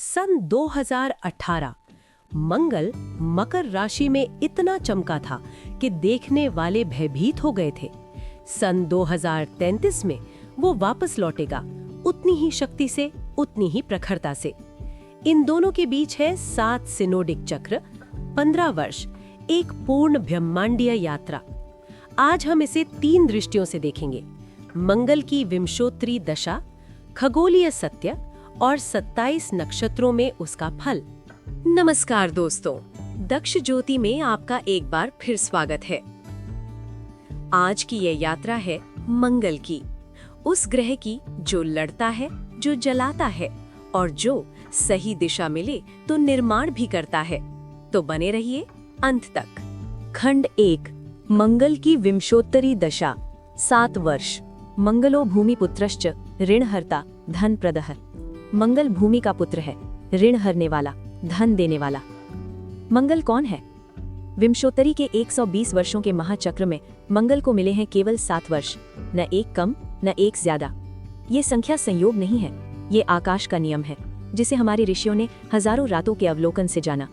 सन 2018 मंगल मकर राशि में इतना चमका था कि देखने वाले भयभीत हो गए थे। सन 2033 में वो वापस लौटेगा, उतनी ही शक्ति से, उतनी ही प्रखरता से। इन दोनों के बीच है 7 सिनोडिक चक्र, 15 वर्ष, एक पूर्ण ब्रह्मांडीय यात्रा। आज हम इसे 3 दृष्टियों से देखेंगे: मंगल की विंशोत्तरी दशा, खगोलीय सत्य और 27 नक्षत्रों में उसका फल। नमस्कार दोस्तों, दक्ष ज्योति में आपका एक बार फिर स्वागत है। आज की ये यात्रा है मंगल की, उस ग्रह की जो लड़ता है, जो जलाता है और जो सही दिशा मिले तो निर्माण भी करता है। तो बने रहिए अंत तक। खंड 1, मंगल की विंशोत्तरी दशा, 7 वर्ष। मंगलो भूमिपुत्रश्च ऋणहर्ता धन प्रदः। मंगल भूमि का पुत्र है, ऋण हरने वाला, धन देने वाला। मंगल कौन है? विंशोत्तरी के 120 वर्षों के महाचक्र में मंगल को मिले हैं केवल 7 वर्ष, न एक कम न एक ज्यादा। ये संख्या संयोग नहीं है, ये आकाश का नियम है, जिसे हमारे ऋषियों ने हजारों रातों के अवलोकन से जाना।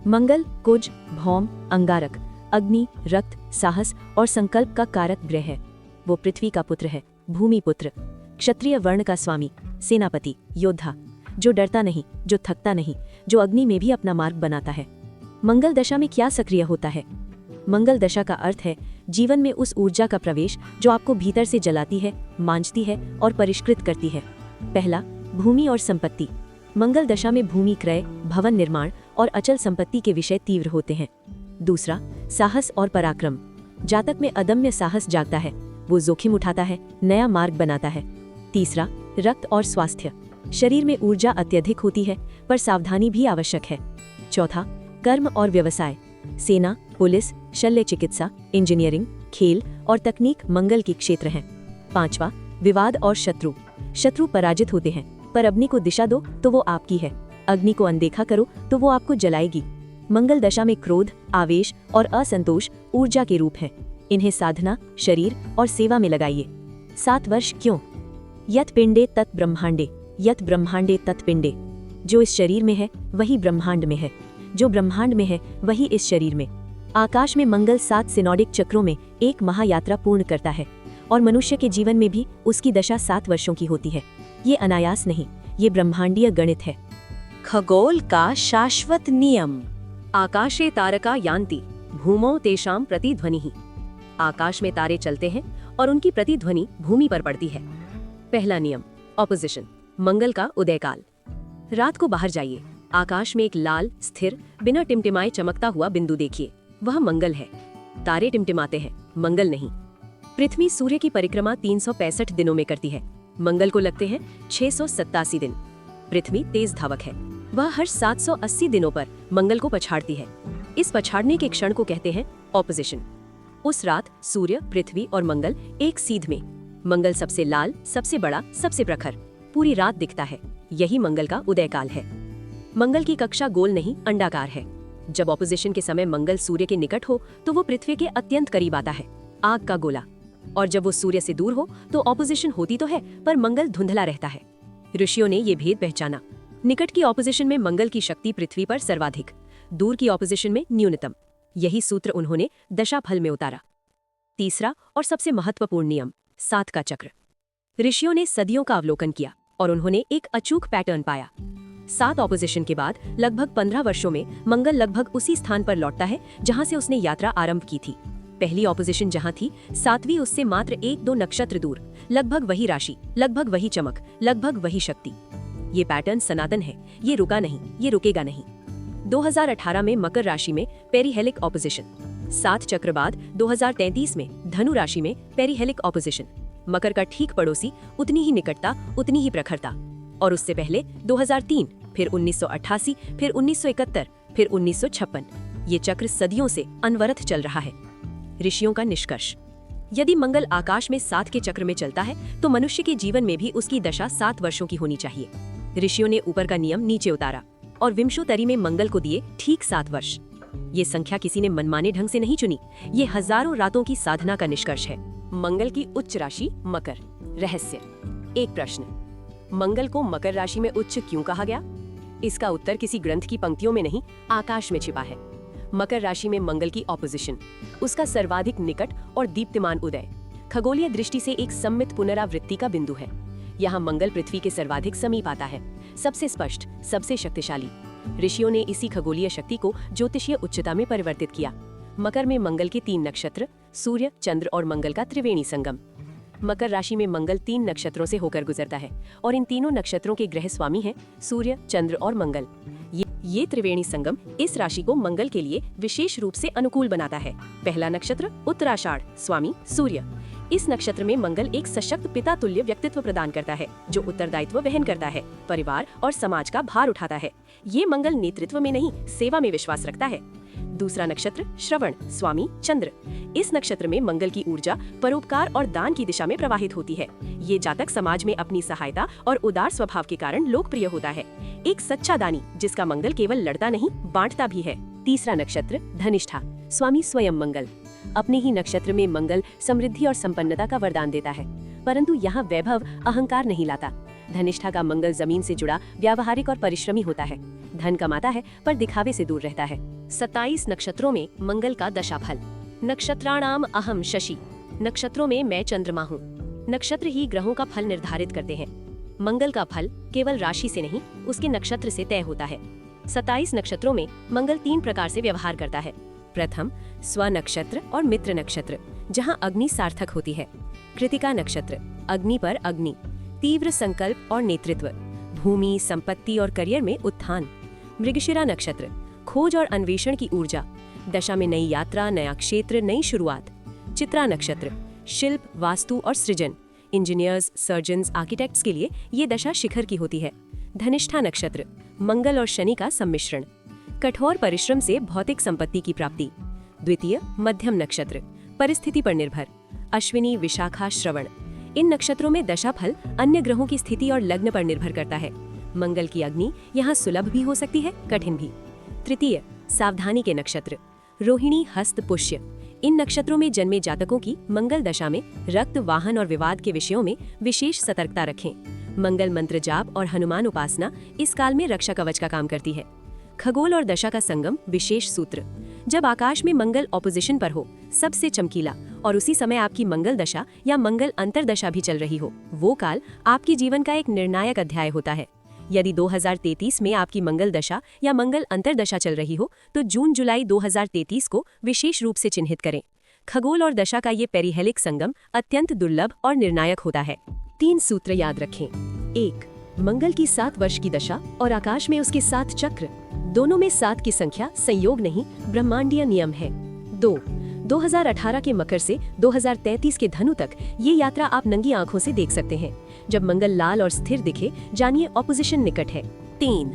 मंगल कुज, भौम, अंगारक, अग्नि, रक्त, साहस और संकल्प का कारक ग्रह है। वो पृथ्वी का पुत्र है, भूमि पुत्र, क्षत्रिय वर्ण का स्वामी, सेनापति, योद्धा, जो डरता नहीं, जो थकता नहीं, जो अग्नि में भी अपना मार्ग बनाता है। मंगल दशा में क्या सक्रिय होता है? मंगल दशा का अर्थ है जीवन में उस ऊर्जा का प्रवेश जो आपको भीतर से जलाती है, मांझती है और परिष्कृत करती है। पहला, भूमि और संपत्ति। मंगल दशा में भूमि क्रय, भवन निर्माण और अचल संपत्ति के विषय तीव्र होते हैं। दूसरा, साहस और पराक्रम। जातक में अदम्य साहस जागता है, वो जोखिम उठाता है, नया मार्ग बनाता है। तीसरा, रक्त और स्वास्थ्य। शरीर में ऊर्जा अत्यधिक होती है, पर सावधानी भी आवश्यक है। चौथा, कर्म और व्यवसाय। सेना, पुलिस, शल्य चिकित्सा, इंजीनियरिंग, खेल और तकनीक मंगल के क्षेत्र हैं। पांचवा, विवाद और शत्रु। शत्रु पराजित होते हैं, पर अग्नि को दिशा दो तो वो आपकी है, अग्नि को अनदेखा करो तो वो आपको जलाएगी। मंगल दशा में क्रोध, आवेश और असंतोष ऊर्जा के रूप हैं। इन्हें साधना, शरीर और सेवा में लगाइए। 7 वर्ष क्यों? यत पिंडे तत् ब्रह्मांडे, यत ब्रह्मांडे तत् पिंडे। जो इस शरीर में है वही ब्रह्मांड में है, जो ब्रह्मांड में है वही इस शरीर में। आकाश में मंगल 7 सिनोडिक चक्रों में एक महायात्रा पूर्ण करता है, और मनुष्य के जीवन में भी उसकी दशा 7 वर्षों की होती है। ये अनायास नहीं, ये ब्रह्मांडीय गणित है। खगोल का शाश्वत नियम। आकाशे तारका यान्ति, भूमौ तेषां प्रतिध्वनिः। आकाश में तारे चलते हैं और उनकी प्रतिध्वनि भूमि पर पड़ती है। पहला नियम, ऑपोजिशन, मंगल का उदयकाल। रात को बाहर जाइए, आकाश में एक लाल, स्थिर, बिना टिमटिमाए चमकता हुआ बिंदु देखिए, वह मंगल है। तारे टिमटिमाते हैं, मंगल नहीं। पृथ्वी सूर्य की परिक्रमा 365 दिनों में करती है, मंगल को लगते हैं 687 दिन। पृथ्वी तेज धावक है, वह हर 780 दिनों पर मंगल को पछाड़ती है। इस पछाड़ने के क्षण को कहते हैं ऑपोजिशन। उस रात सूर्य, पृथ्वी और मंगल एक सीध में। मंगल सबसे लाल, सबसे बड़ा, सबसे प्रखर, पूरी रात दिखता है। यही मंगल का उदयकाल है। मंगल की कक्षा गोल नहीं, अंडाकार है। जब ऑपोजिशन के समय मंगल सूर्य के निकट हो तो वो पृथ्वी के अत्यंत करीब आता है, आग का गोला। और जब वो सूर्य से दूर हो तो ऑपोजिशन होती तो है, पर मंगल धुंधला रहता है। ऋषियों ने ये भेद पहचाना। निकट की ऑपोजिशन में मंगल की शक्ति पृथ्वी पर सर्वाधिक, दूर की ऑपोजिशन में न्यूनतम। यही सूत्र उन्होंने दशाफल में उतारा। तीसरा और सबसे महत्वपूर्ण नियम, 7 का चक्र। ऋषियों ने सदियों का अवलोकन किया और उन्होंने एक अचूक पैटर्न पाया। 7 ऑपोजिशन के बाद लगभग 15 वर्षों में मंगल लगभग उसी स्थान पर लौटता है जहां से उसने यात्रा आरंभ की थी। पहली ऑपोजिशन जहां थी, 7वीं उससे मात्र 1-2 नक्षत्र दूर, लगभग वही राशि, लगभग वही चमक, लगभग वही शक्ति। ये पैटर्न सनातन है, ये रुका नहीं, ये रुकेगा नहीं। 2018 में मकर राशि में पेरिहेलिक ऑपोजिशन, 7 चक्र बाद 2033 में धनु राशि में पेरिहेलिक ऑपोजिशन। मकर का ठीक पड़ोसी, उतनी ही निकटता, उतनी ही प्रखरता। और उससे पहले 2003, फिर 1988, फिर 1971, फिर 1956। ये चक्र सदियों से अनवरत चल रहा है। ऋषियों का निष्कर्ष, यदि मंगल आकाश में 7 के चक्र में चलता है तो मनुष्य के जीवन में भी उसकी दशा 7 वर्षों की होनी चाहिए। ऋषियों ने ऊपर का नियम नीचे उतारा और विंशोत्तरी में मंगल को दिए ठीक 7 वर्ष। ये संख्या किसी ने मनमाने ढंग से नहीं चुनी, ये हजारों रातों की साधना का निष्कर्ष है। मंगल की उच्च राशि मकर। रहस्य, एक प्रश्न, मंगल को मकर राशि में उच्च क्यों कहा गया? इसका उत्तर किसी ग्रंथ की पंक्तियों में नहीं, आकाश में छिपा है। मकर राशि में मंगल की ऑपोजिशन, उसका सर्वाधिक निकट और दीप्तिमान उदय खगोलीय दृष्टि से एक सम्मित पुनरावृत्ति का बिंदु है। यहाँ मंगल पृथ्वी के सर्वाधिक समीप आता है, सबसे स्पष्ट, सबसे शक्तिशाली। ऋषियों ने इसी खगोलीय शक्ति को ज्योतिषीय उच्चता में परिवर्तित किया। मकर में मंगल के 3 नक्षत्र, सूर्य, चंद्र और मंगल का त्रिवेणी संगम। मकर राशि में मंगल 3 नक्षत्रों से होकर गुजरता है और इन तीनों नक्षत्रों के ग्रह स्वामी हैं सूर्य, चंद्र और मंगल। ये त्रिवेणी संगम इस राशि को मंगल के लिए विशेष रूप से अनुकूल बनाता है। पहला नक्षत्र उत्तराषाढ़, स्वामी सूर्य। इस नक्षत्र में मंगल एक सशक्त पिता तुल्य व्यक्तित्व प्रदान करता है, जो उत्तरदायित्व वहन करता है, परिवार और समाज का भार उठाता है। ये मंगल नेतृत्व में नहीं, सेवा में विश्वास रखता है। दूसरा नक्षत्र श्रवण, स्वामी चंद्र। इस नक्षत्र में मंगल की ऊर्जा परोपकार और दान की दिशा में प्रवाहित होती है। ये जातक समाज में अपनी सहायता और उदार स्वभाव के कारण लोकप्रिय होता है, एक सच्चा दानी जिसका मंगल केवल लड़ता नहीं, बांटता भी है। तीसरा नक्षत्र धनिष्ठा, स्वामी स्वयं मंगल। अपने ही नक्षत्र में मंगल समृद्धि और संपन्नता का वरदान देता है, परंतु यहाँ वैभव अहंकार नहीं लाता। धनिष्ठा का मंगल जमीन से जुड़ा, व्यावहारिक और परिश्रमी होता है, धन कमाता है पर दिखावे से दूर रहता है। 27 नक्षत्रों में मंगल का दशाफल। नक्षत्राणाम अहम शशि, नक्षत्रों में मैं चंद्रमा हूँ। नक्षत्र ही ग्रहों का फल निर्धारित करते हैं। मंगल का फल केवल राशि से नहीं, उसके नक्षत्र से तय होता है। 27 नक्षत्रों में मंगल 3 प्रकार से व्यवहार करता है। प्रथम स्व नक्षत्र और मित्र नक्षत्र, जहाँ अग्नि सार्थक होती है। कृतिका नक्षत्र, अग्नि पर अग्नि, तीव्र संकल्प और नेतृत्व, भूमि, संपत्ति और करियर में उत्थान। मृगशिरा नक्षत्र, खोज और अन्वेषण की ऊर्जा, दशा में नई यात्रा, नया क्षेत्र, नई शुरुआत। चित्रा नक्षत्र, शिल्प, वास्तु और सृजन, इंजीनियर्स, सर्जन्स, आर्किटेक्ट्स के लिए ये दशा शिखर की होती है। धनिष्ठा नक्षत्र, मंगल और शनि का सम्मिश्रण, कठोर परिश्रम से भौतिक संपत्ति की प्राप्ति। द्वितीय मध्यम नक्षत्र, परिस्थिति पर निर्भर, अश्विनी, विशाखा, श्रवण। इन नक्षत्रों में दशाफल अन्य ग्रहों की स्थिति और लग्न पर निर्भर करता है। मंगल की अग्नि यहाँ सुलभ भी हो सकती है, कठिन भी। तृतीय सावधानी के नक्षत्र, रोहिणी, हस्त, पुष्य। इन नक्षत्रों में जन्मे जातकों की मंगल दशा में रक्त, वाहन और विवाद के विषयों में विशेष सतर्कता रखें। मंगल मंत्र जाप और हनुमान उपासना इस काल में रक्षा कवच का काम करती है। खगोल और दशा का संगम, विशेष सूत्र। जब आकाश में मंगल ऑपोजिशन पर हो, सबसे चमकीला, और उसी समय आपकी मंगल दशा या मंगल अंतरदशा भी चल रही हो, वो काल आपके जीवन का एक निर्णायक अध्याय होता है। यदि 2033 में आपकी मंगल दशा या मंगल अंतरदशा चल रही हो, तो जून-जुलाई 2033 को विशेष रूप से चिन्हित करें। खगोल और दशा का ये पेरिहेलिक संगम अत्यंत दुर्लभ और निर्णायक होता है। 3 सूत्र याद रखें। 1. मंगल की 7 वर्ष की दशा और आकाश में उसके 7 चक्र, दोनों में 7 की संख्या संयोग नहीं, ब्रह्मांडीय नियम है। 2. 2018 के मकर से 2033 के धनु तक ये यात्रा आप नंगी आंखों से देख सकते हैं। जब मंगल लाल और स्थिर दिखे, जानिए ऑपोजिशन निकट है। 3.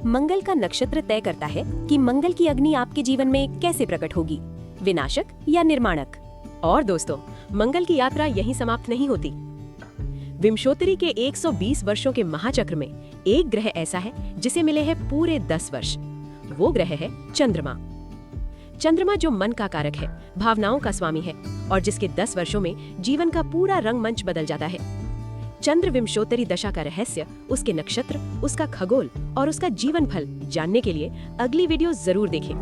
मंगल का नक्षत्र तय करता है कि मंगल की अग्नि आपके जीवन में कैसे प्रकट होगी, विनाशक या निर्माणक। और दोस्तों, मंगल की यात्रा यहीं समाप्त नहीं होती। विंशोत्तरी के 120 वर्षों के महाचक्र में एक ग्रह ऐसा है जिसे मिले हैं पूरे 10 वर्ष। वो ग्रह है चंद्रमा। चंद्रमा जो मन का कारक है, भावनाओं का स्वामी है और जिसके 10 वर्षों में जीवन का पूरा रंगमंच बदल जाता है। चंद्र विंशोत्तरी दशा का रहस्य, उसके नक्षत्र, उसका खगोल और उसका जीवन फल जानने के लिए अगली वीडियो जरूर देखें।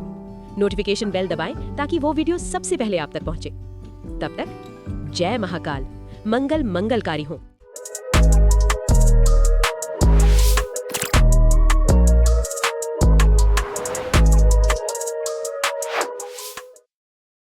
नोटिफिकेशन बेल दबाएं ताकि वो वीडियो सबसे पहले आप तक पहुंचे। तब तक जय महाकाल, मंगल मंगलकारी हो।